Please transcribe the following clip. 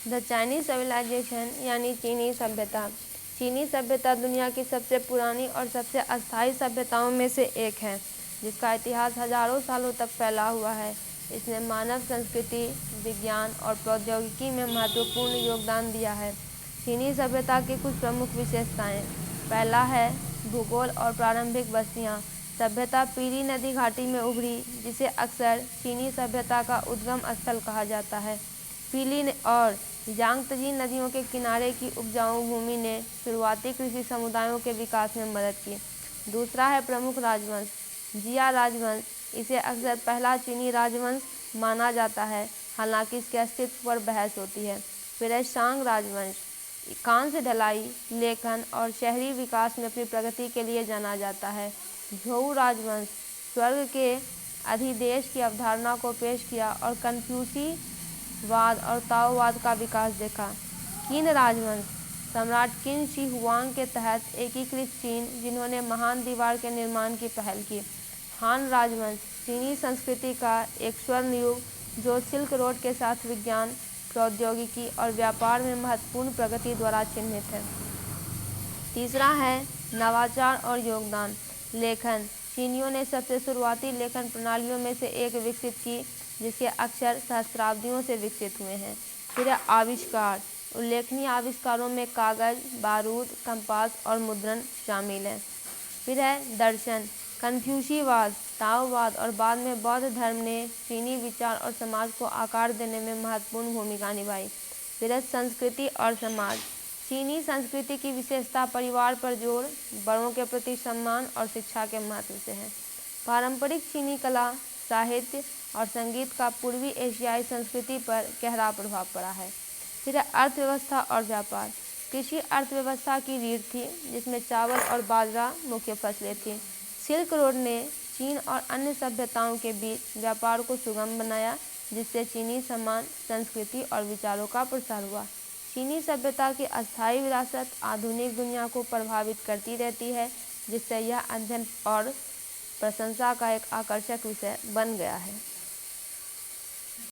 The Chinese civilisation यानी चीनी सभ्यता। चीनी सभ्यता दुनिया की सबसे पुरानी और सबसे अस्थायी सभ्यताओं में से एक है, जिसका इतिहास हजारों सालों तक फैला हुआ है। इसने मानव संस्कृति, विज्ञान और प्रौद्योगिकी में महत्वपूर्ण योगदान दिया है। चीनी सभ्यता की कुछ प्रमुख विशेषताएं। पहला है भूगोल और प्रारंभिक बस्तियां। सभ्यता पीली नदी घाटी में उभरी, जिसे अक्सर चीनी सभ्यता का उद्गम स्थल कहा जाता है। पीली और यांगत्जी नदियों के किनारे की उपजाऊ भूमि ने शुरुआती कृषि समुदायों के विकास में मदद की। दूसरा है प्रमुख राजवंश, जिया राजवंश। इसे अक्सर पहला चीनी राजवंश माना जाता है, हालांकि इसके अस्तित्व पर बहस होती है। फिर है शांग राजवंश। कांस्य ढलाई, लेखन और शहरी विकास में अपनी प्रगति के लिए जाना जाता है। झोउ राजवंश स्वर्ग के अधिदेश की अवधारणा को पेश किया और कन्फ्यूशी वाद और ताओवाद का विकास देखा। किन राजवंश सम्राट किन शी हुआंग के तहत एकीकृत चीन, जिन्होंने महान दीवार के निर्माण की पहल की। हान राजवंश चीनी संस्कृति का एक स्वर्ण युग, जो सिल्क रोड के साथ विज्ञान, प्रौद्योगिकी और व्यापार में महत्वपूर्ण प्रगति द्वारा चिन्हित है। तीसरा है नवाचार और योगदान। लेखन। चीनियों ने सबसे शुरुआती लेखन प्रणालियों में से एक विकसित की, जिसके अक्षर सहस्राब्दियों से विकसित हुए हैं। फिर है आविष्कार। उल्लेखनीय आविष्कारों में कागज, बारूद, कंपास और मुद्रण शामिल हैं। फिर है दर्शन। कन्फ्यूशीवाद, ताओवाद और बाद में बौद्ध धर्म ने चीनी विचार और समाज को आकार देने में महत्वपूर्ण भूमिका निभाई। फिर है संस्कृति और समाज। चीनी संस्कृति की विशेषता परिवार पर जोर, बड़ों के प्रति सम्मान और शिक्षा के महत्व से है। पारंपरिक चीनी कला, साहित्य और संगीत का पूर्वी एशियाई संस्कृति पर गहरा प्रभाव पड़ा है। फिर अर्थव्यवस्था और व्यापार। कृषि अर्थव्यवस्था की रीढ़ थी, जिसमें चावल और बाजरा मुख्य फसलें थीं। सिल्क रोड ने चीन और अन्य सभ्यताओं के बीच व्यापार को सुगम बनाया, जिससे चीनी सम्मान, संस्कृति और विचारों का प्रसार हुआ। चीनी सभ्यता की अस्थायी विरासत आधुनिक दुनिया को प्रभावित करती रहती है, जिससे यह अध्ययन और प्रशंसा का एक आकर्षक विषय बन गया है।